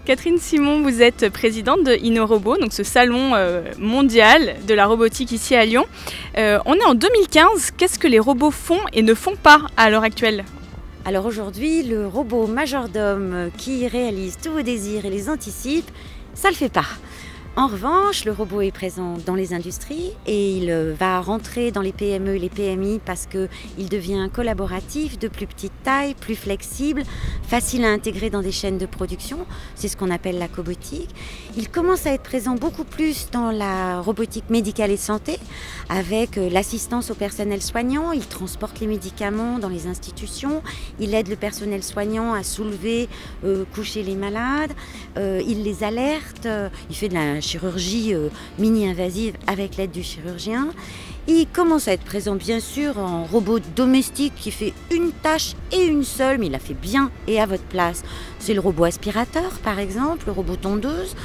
Catherine Simon, vous êtes présidente de InnoRobot, donc ce salon mondial de la robotique ici à Lyon. On est en 2015, qu'est-ce que les robots font et ne font pas à l'heure actuelle ? Alors aujourd'hui, le robot majordome qui réalise tous vos désirs et les anticipe, ça le fait pas. En revanche, le robot est présent dans les industries et il va rentrer dans les PME et les PMI parce qu'il devient collaboratif, de plus petite taille, plus flexible, facile à intégrer dans des chaînes de production. C'est ce qu'on appelle la cobotique. Il commence à être présent beaucoup plus dans la robotique médicale et santé avec l'assistance au personnel soignant. Il transporte les médicaments dans les institutions. Il aide le personnel soignant à soulever, coucher les malades. Il les alerte. Il fait de la chirurgie mini-invasive avec l'aide du chirurgien. Il commence à être présent bien sûr en robot domestique qui fait une tâche et une seule, mais il la fait bien et à votre place. C'est le robot aspirateur par exemple, le robot tondeuse.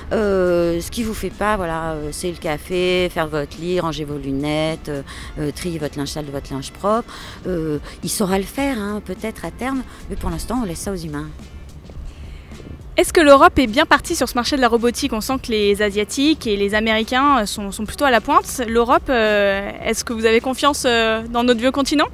Ce qui vous fait pas, voilà, c'est le café, faire votre lit, ranger vos lunettes, trier votre linge sale de votre linge propre. Il saura le faire, hein, peut-être à terme, mais pour l'instant on laisse ça aux humains. Est-ce que l'Europe est bien partie sur ce marché de la robotique ? On sent que les Asiatiques et les Américains sont plutôt à la pointe. L'Europe, est-ce que vous avez confiance dans notre vieux continent ?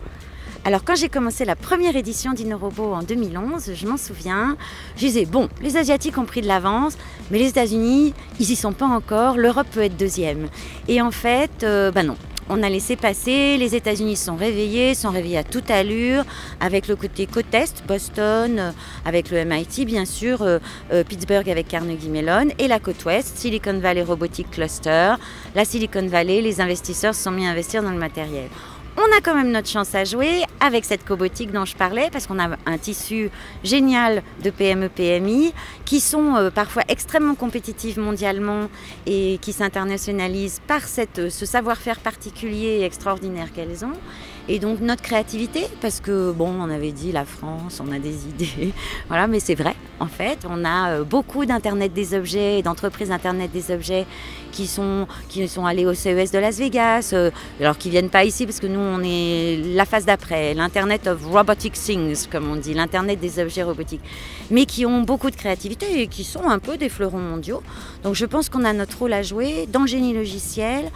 Alors quand j'ai commencé la première édition d'InnoRobot en 2011, je m'en souviens, je disais bon, les Asiatiques ont pris de l'avance, mais les États-Unis, ils y sont pas encore, l'Europe peut être deuxième. Et en fait, non. On a laissé passer, les États-Unis sont réveillés à toute allure, avec le côté côte Est, Boston, avec le MIT bien sûr, Pittsburgh avec Carnegie Mellon, et la côte Ouest, Silicon Valley Robotic Cluster. La Silicon Valley, les investisseurs se sont mis à investir dans le matériel. On a quand même notre chance à jouer avec cette cobotique dont je parlais parce qu'on a un tissu génial de PME-PMI qui sont parfois extrêmement compétitives mondialement et qui s'internationalisent par ce savoir-faire particulier et extraordinaire qu'elles ont. Et donc notre créativité, parce que bon, on avait dit la France, on a des idées, voilà, mais c'est vrai, en fait, on a beaucoup d'Internet des objets et d'entreprises Internet des objets qui sont allés au CES de Las Vegas, alors qui viennent pas ici parce que nous on est la phase d'après, l'Internet of Robotic Things, comme on dit, l'Internet des objets robotiques, mais qui ont beaucoup de créativité et qui sont un peu des fleurons mondiaux. Donc je pense qu'on a notre rôle à jouer dans le génie logiciel.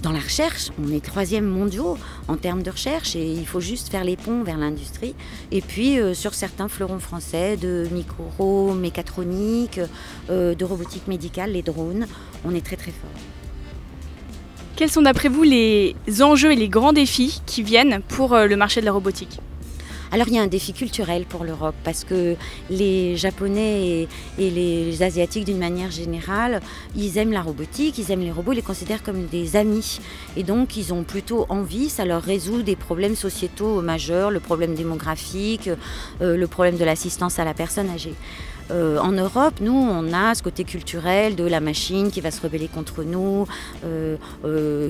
Dans la recherche, on est 3e mondiaux en termes de recherche et il faut juste faire les ponts vers l'industrie. Et puis sur certains fleurons français de micro, mécatronique, de robotique médicale, les drones, on est très très fort. Quels sont d'après vous les enjeux et les grands défis qui viennent pour le marché de la robotique ? Alors il y a un défi culturel pour l'Europe parce que les Japonais et les Asiatiques d'une manière générale, ils aiment la robotique, ils aiment les robots, ils les considèrent comme des amis. Et donc ils ont plutôt envie, ça leur résout des problèmes sociétaux majeurs, le problème démographique, le problème de l'assistance à la personne âgée. En Europe, nous, on a ce côté culturel de la machine qui va se rebeller contre nous,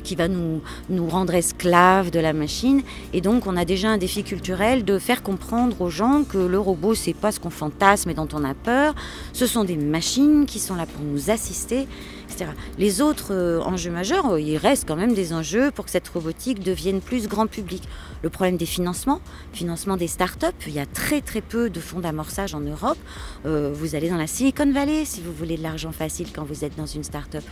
qui va nous rendre esclaves de la machine. Et donc, on a déjà un défi culturel de faire comprendre aux gens que le robot, c'est pas ce qu'on fantasme et dont on a peur. Ce sont des machines qui sont là pour nous assister, etc. Les autres enjeux majeurs, il reste quand même des enjeux pour que cette robotique devienne plus grand public. Le problème des financement des startups, il y a très très peu de fonds d'amorçage en Europe. Vous allez dans la Silicon Valley si vous voulez de l'argent facile quand vous êtes dans une start-up.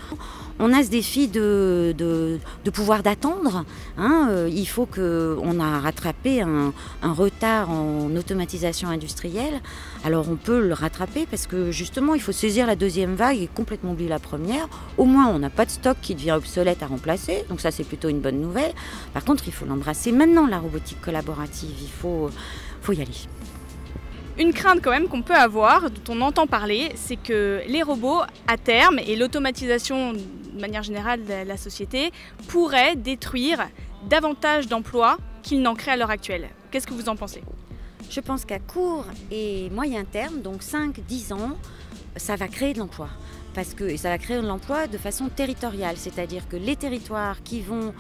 On a ce défi de pouvoir d'attendre. Il faut qu'on a rattrapé un retard en automatisation industrielle. Alors on peut le rattraper parce que justement il faut saisir la deuxième vague et complètement oublier la première. Au moins on n'a pas de stock qui devient obsolète à remplacer. Donc ça c'est plutôt une bonne nouvelle. Par contre il faut l'embrasser maintenant, la robotique collaborative. Il faut y aller. Une crainte quand même qu'on peut avoir, dont on entend parler, c'est que les robots, à terme, et l'automatisation de manière générale de la société, pourraient détruire davantage d'emplois qu'ils n'en créent à l'heure actuelle. Qu'est-ce que vous en pensez ? Je pense qu'à court et moyen terme, donc 5-10 ans, ça va créer de l'emploi. Et ça va créer de l'emploi de façon territoriale, c'est-à-dire que les territoires qui vont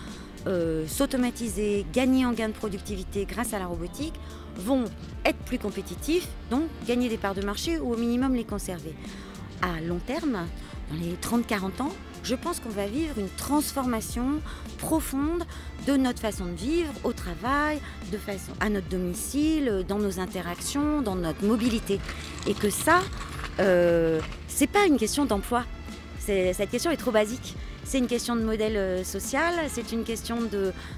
s'automatiser, gagner en gain de productivité grâce à la robotique, vont être plus compétitifs, donc gagner des parts de marché ou au minimum les conserver. À long terme, dans les 30-40 ans, je pense qu'on va vivre une transformation profonde de notre façon de vivre au travail, à notre domicile, dans nos interactions, dans notre mobilité. Et que ça, c'est pas une question d'emploi. Cette question est trop basique. C'est une question de modèle social, c'est une question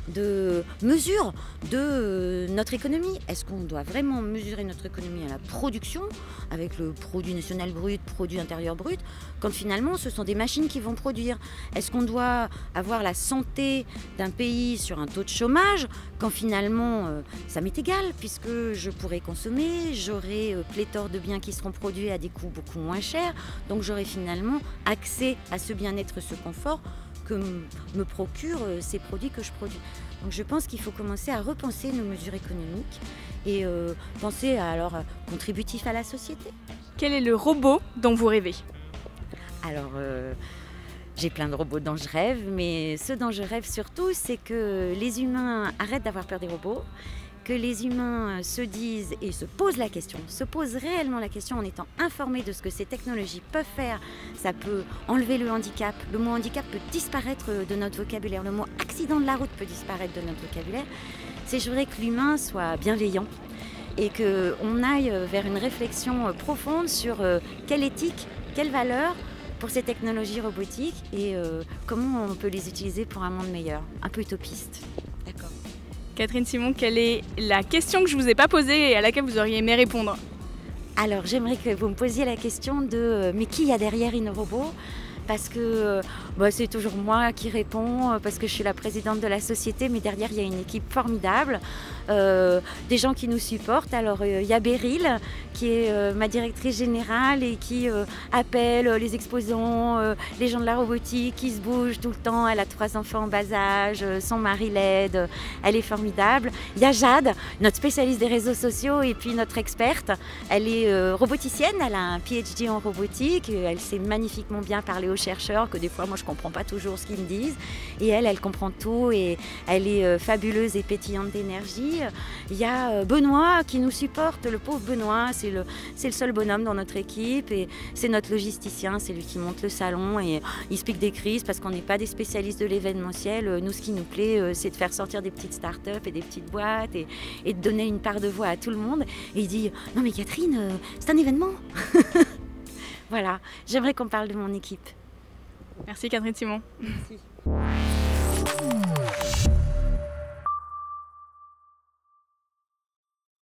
de mesure de notre économie. Est-ce qu'on doit vraiment mesurer notre économie à la production, avec le produit national brut, produit intérieur brut, quand finalement ce sont des machines qui vont produire? Est-ce qu'on doit avoir la santé d'un pays sur un taux de chômage, quand finalement ça m'est égal, puisque je pourrai consommer, j'aurai pléthore de biens qui seront produits à des coûts beaucoup moins chers, donc j'aurai finalement accès à ce bien-être, ce confort que me procurent ces produits que je produis. Donc je pense qu'il faut commencer à repenser nos mesures économiques et penser à alors contributif à la société. Quel est le robot dont vous rêvez? Alors j'ai plein de robots dont je rêve, mais ce dont je rêve surtout, c'est que les humains arrêtent d'avoir peur des robots, que les humains se disent et se posent la question, se posent réellement la question en étant informés de ce que ces technologies peuvent faire. Ça peut enlever le handicap. Le mot handicap peut disparaître de notre vocabulaire. Le mot accident de la route peut disparaître de notre vocabulaire. Je voudrais que l'humain soit bienveillant et qu'on aille vers une réflexion profonde sur quelle éthique, quelle valeur pour ces technologies robotiques et comment on peut les utiliser pour un monde meilleur, un peu utopiste. D'accord. Catherine Simon, quelle est la question que je ne vous ai pas posée et à laquelle vous auriez aimé répondre? Alors, j'aimerais que vous me posiez la question de mais qui y a derrière InnoRobot? Parce que c'est toujours moi qui réponds, parce que je suis la présidente de la société, mais derrière, il y a une équipe formidable, des gens qui nous supportent. Alors, il y a Beryl, qui est ma directrice générale et qui appelle les exposants, les gens de la robotique, qui se bougent tout le temps. Elle a 3 enfants en bas âge, son mari l'aide, elle est formidable. Il y a Jade, notre spécialiste des réseaux sociaux et puis notre experte. Elle est roboticienne, elle a un PhD en robotique, elle sait magnifiquement bien parler aux chercheurs, que des fois moi je comprends pas toujours ce qu'ils me disent, et elle comprend tout et elle est fabuleuse et pétillante d'énergie. Il y a Benoît qui nous supporte, le pauvre Benoît, c'est le seul bonhomme dans notre équipe et c'est notre logisticien, c'est lui qui monte le salon et il se pique des crises parce qu'on n'est pas des spécialistes de l'événementiel. Nous, ce qui nous plaît, c'est de faire sortir des petites start-up et des petites boîtes et de donner une part de voix à tout le monde. Et il dit non mais Catherine, c'est un événement. Voilà, j'aimerais qu'on parle de mon équipe. Merci Catherine Simon. Merci.